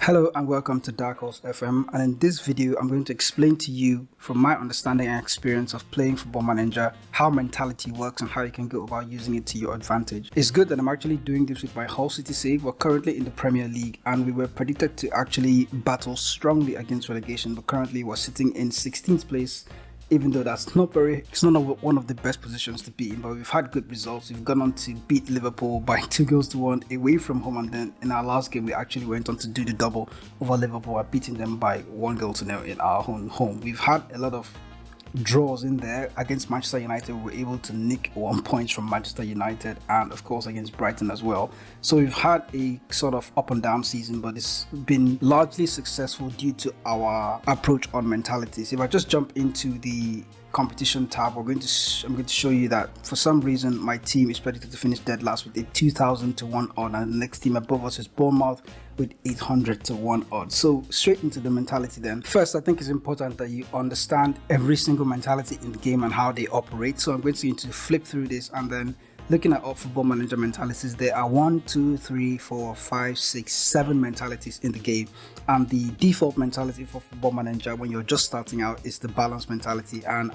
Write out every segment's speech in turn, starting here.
Hello and welcome to DarkHorse FM, and in this video I'm going to explain to you from my understanding and experience of playing Football Manager how mentality works and how you can go about using it to your advantage. It's good that I'm actually doing this with my Hull City save. We're currently in the Premier League and we were predicted to actually battle strongly against relegation, but currently we're sitting in 16th place. Even though it's not one of the best positions to be in, but we've had good results. We've gone on to beat Liverpool by 2-1 away from home, and then in our last game we actually went on to do the double over Liverpool, beating them by 1-0 in our own home. We've had a lot of draws in there. Against Manchester United we were able to nick 1 point from Manchester United, and of course against Brighton as well. So we've had a sort of up and down season, but it's been largely successful due to our approach on mentalities. If I just jump into the competition tab, I'm going to show you that for some reason my team is predicted to finish dead last with a 2,000-1 odd, and the next team above us is Bournemouth with 800-1 odds. So straight into the mentality then. First, I think it's important that you understand every single mentality in the game and how they operate. So I'm going to flip through this, and then looking at all Football Manager mentalities, there are 1, 2, 3, 4, 5, 6, 7 mentalities in the game. And the default mentality for Football Manager when you're just starting out is the balance mentality. And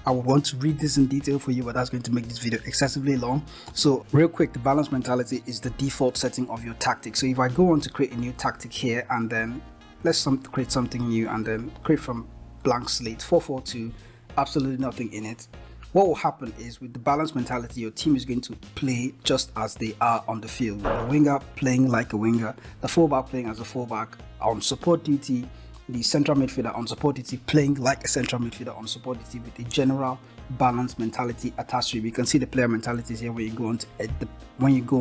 I would want to read this in detail for you, but that's going to make this video excessively long. So real quick, the balance mentality is the default setting of your tactic. So if I go on to create a new tactic here, and then let's create something new, and then create from blank slate 4-4-2, absolutely nothing in it. What will happen is with the balance mentality, your team is going to play just as they are on the field. The winger playing like a winger, the fullback playing as a fullback on support duty, the central midfielder on support duty playing like a central midfielder on support duty, with a general balance mentality attached to it. You can see the player mentalities here when you go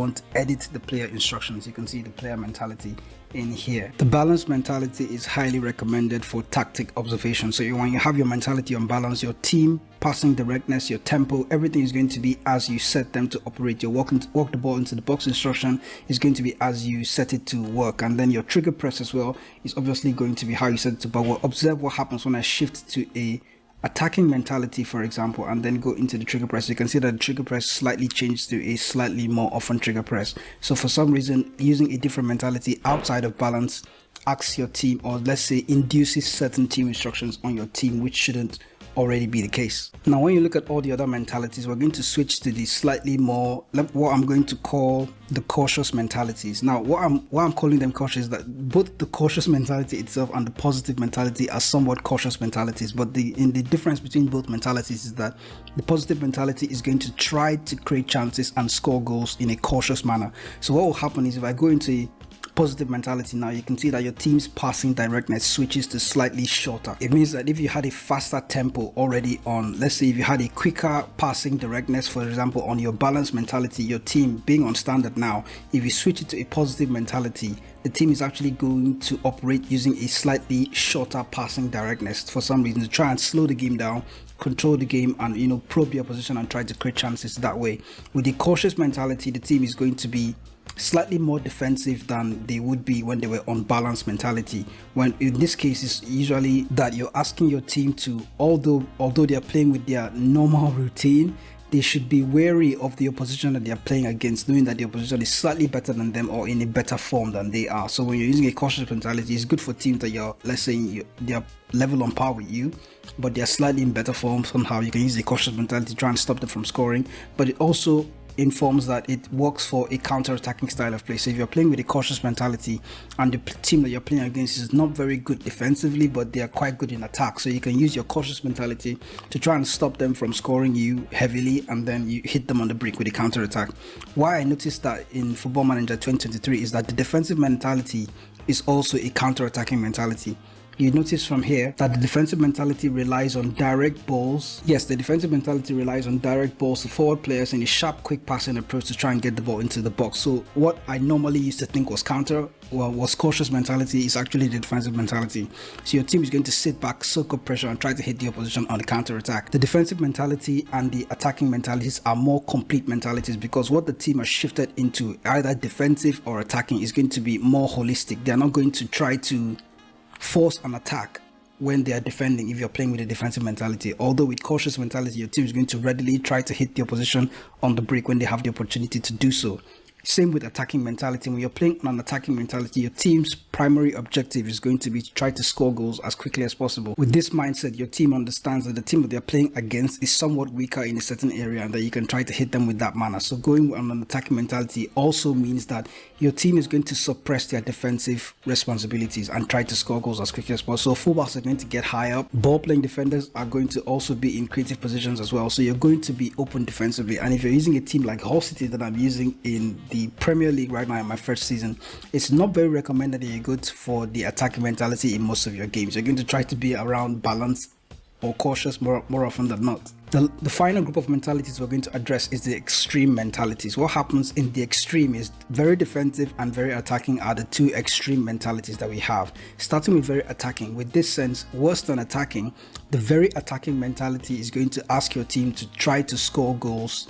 on to edit the player instructions. You can see the player mentality in here. The balance mentality is highly recommended for tactic observation. So when you have your mentality on balance, your team passing directness, your tempo, everything is going to be as you set them to operate. Your walk the ball into the box instruction is going to be as you set it to work, and then your trigger press as well is obviously going to be how you set it to. But we'll observe what happens when I shift to a attacking mentality, for example, and then go into the trigger press. You can see that the trigger press slightly changed to a slightly more often trigger press. So for some reason, using a different mentality outside of balance asks your team, or let's say induces certain team instructions on your team, which shouldn't already be the case. Now when you look at all the other mentalities, we're going to switch to the slightly more, what I'm going to call the cautious mentalities. Now why I'm calling them cautious is that both the cautious mentality itself and the positive mentality are somewhat cautious mentalities, but the difference between both mentalities is that the positive mentality is going to try to create chances and score goals in a cautious manner. So what will happen is if I go into positive mentality now, you can see that your team's passing directness switches to slightly shorter. It means that if you had a faster tempo already on, let's say if you had a quicker passing directness, for example, on your balanced mentality, your team being on standard now, if you switch it to a positive mentality, the team is actually going to operate using a slightly shorter passing directness for some reason, to try and slow the game down, control the game, and probe the opposition and try to create chances that way. With the cautious mentality, the team is going to be slightly more defensive than they would be when they were on balanced mentality. When in this case it's usually that you're asking your team to, although they are playing with their normal routine, they should be wary of the opposition that they are playing against, knowing that the opposition is slightly better than them or in a better form than they are. So when you're using a cautious mentality, it's good for teams that they are level on par with you, but they are slightly in better form. Somehow you can use a cautious mentality to try and stop them from scoring, but it also informs that it works for a counter-attacking style of play. So if you're playing with a cautious mentality and the team that you're playing against is not very good defensively, but they are quite good in attack, so you can use your cautious mentality to try and stop them from scoring you heavily, and then you hit them on the break with a counter-attack. Why I noticed that in Football Manager 2023 is that the defensive mentality is also a counter-attacking mentality. You notice from here that the defensive mentality relies on direct balls. Yes, the defensive mentality relies on direct balls to forward players in a sharp, quick passing approach to try and get the ball into the box. So what I normally used to think was was cautious mentality is actually the defensive mentality. So your team is going to sit back, soak up pressure, and try to hit the opposition on the counter attack. The defensive mentality and the attacking mentalities are more complete mentalities, because what the team has shifted into, either defensive or attacking, is going to be more holistic. They are not going to try to force an attack when they are defending if you're playing with a defensive mentality. Although with cautious mentality, your team is going to readily try to hit the opposition on the break when they have the opportunity to do so. Same with attacking mentality. When you're playing on an attacking mentality, your team's primary objective is going to be to try to score goals as quickly as possible. With this mindset, your team understands that the team that they're playing against is somewhat weaker in a certain area and that you can try to hit them with that manner. So going on an attacking mentality also means that your team is going to suppress their defensive responsibilities and try to score goals as quickly as possible. So fullbacks are going to get high up. Ball-playing defenders are going to also be in creative positions as well. So you're going to be open defensively. And if you're using a team like Hull City that I'm using in the Premier League right now in my first season, it's not very recommended that you go for the attacking mentality in most of your games. You're going to try to be around balanced or cautious more often than not. The final group of mentalities we're going to address is the extreme mentalities. What happens in the extreme is very defensive and very attacking are the two extreme mentalities that we have. Starting with very attacking, with this sense, worse than attacking, the very attacking mentality is going to ask your team to try to score goals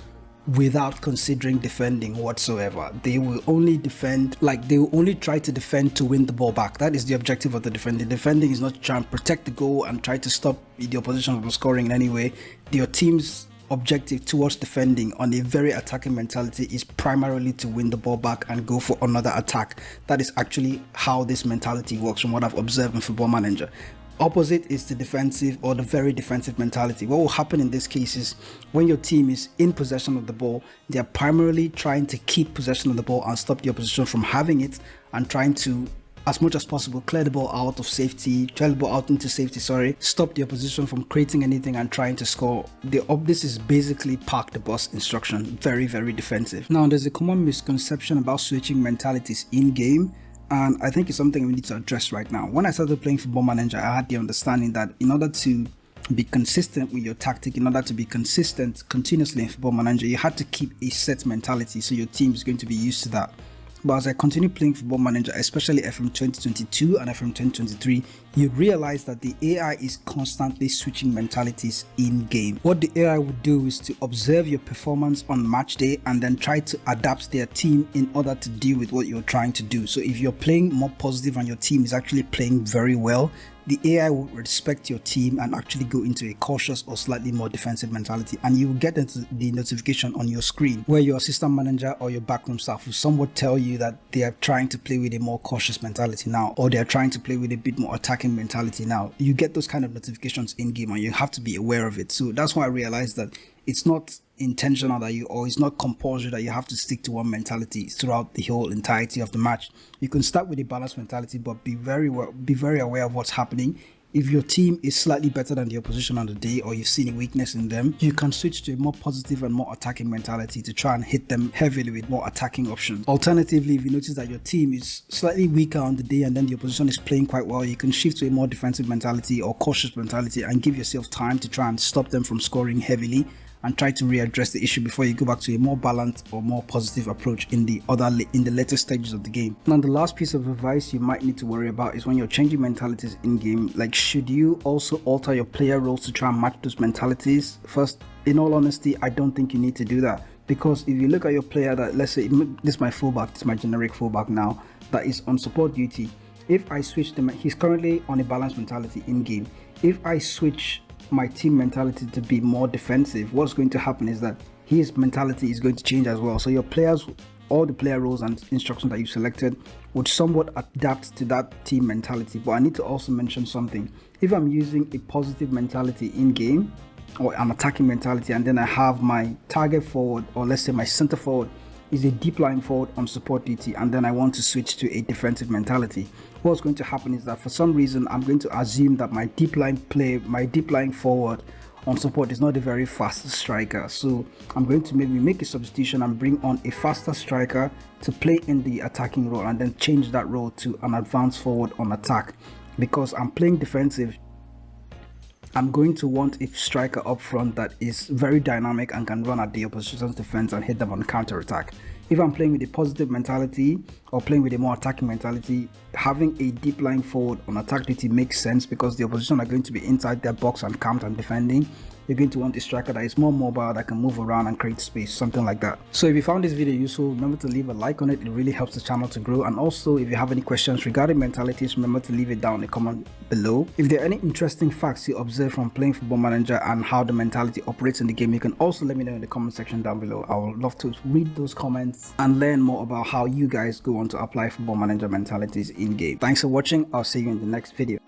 without considering defending whatsoever. They will only defend, they will only try to defend to win the ball back. That is the objective of the defending. Defending is not to try and protect the goal and try to stop the opposition from scoring in any way. Your team's objective towards defending on a very attacking mentality is primarily to win the ball back and go for another attack. That is actually how this mentality works from what I've observed in Football Manager. Opposite is the defensive or the very defensive mentality. What will happen in this case is when your team is in possession of the ball, they are primarily trying to keep possession of the ball and stop the opposition from having it and trying to, as much as possible, clear the ball out of safety, clear the ball out into safety, stop the opposition from creating anything and trying to score. This is basically park the bus instruction, very, very defensive. Now, there's a common misconception about switching mentalities in game. And I think it's something we need to address right now. When I started playing Football Manager, I had the understanding that in order to be consistent with your tactic, in order to be consistent continuously in Football Manager, you had to keep a set mentality. So your team is going to be used to that. But as I continue playing Football Manager, especially FM2022 and FM2023, you realize that the AI is constantly switching mentalities in game. What the AI would do is to observe your performance on match day and then try to adapt their team in order to deal with what you're trying to do. So if you're playing more positive and your team is actually playing very well, the AI will respect your team and actually go into a cautious or slightly more defensive mentality, and you will get into the notification on your screen where your assistant manager or your backroom staff will somewhat tell you that they are trying to play with a more cautious mentality now, or they are trying to play with a bit more attacking mentality now. You get those kind of notifications in game and you have to be aware of it. So that's why I realized that it's not intentional or it's not compulsory that you have to stick to one mentality throughout the whole entirety of the match. You can start with a balanced mentality, but be very aware of what's happening. If your team is slightly better than the opposition on the day, or you've seen a weakness in them, you can switch to a more positive and more attacking mentality to try and hit them heavily with more attacking options. Alternatively, if you notice that your team is slightly weaker on the day and then the opposition is playing quite well, you can shift to a more defensive mentality or cautious mentality and give yourself time to try and stop them from scoring heavily and try to readdress the issue before you go back to a more balanced or more positive approach in the later stages of the game. Now, the last piece of advice you might need to worry about is when you're changing mentalities in game, should you also alter your player roles to try and match those mentalities? First, in all honesty, I don't think you need to do that, because if you look at your player that, let's say this is my fullback, this is my generic fullback now, that is on support duty. If I switch them, he's currently on a balanced mentality in game. If I switch my team mentality to be more defensive, what's going to happen is that his mentality is going to change as well. So your players, all the player roles and instructions that you've selected would somewhat adapt to that team mentality. But I need to also mention something. If I'm using a positive mentality in game or an attacking mentality, and then I have my target forward, or let's say my center forward is a deep lying forward on support duty, and then I want to switch to a defensive mentality, what's going to happen is that for some reason I'm going to assume that my deep lying forward on support is not a very fast striker. So I'm going to maybe make a substitution and bring on a faster striker to play in the attacking role, and then change that role to an advanced forward on attack. Because I'm playing defensive, I'm going to want a striker up front that is very dynamic and can run at the opposition's defense and hit them on counter attack. If I'm playing with a positive mentality or playing with a more attacking mentality, having a deep lying forward on attack duty makes sense, because the opposition are going to be inside their box and camped and defending. you're going to want a striker that is more mobile, that can move around and create space, something like that. So if you found this video useful, remember to leave a like on it. It really helps the channel to grow. And also, if you have any questions regarding mentalities, remember to leave it down in the comment below. If there are any interesting facts you observe from playing Football Manager and how the mentality operates in the game, you can also let me know in the comment section down below. I would love to read those comments and learn more about how you guys go on to apply Football Manager mentalities in game. Thanks for watching. I'll see you in the next video.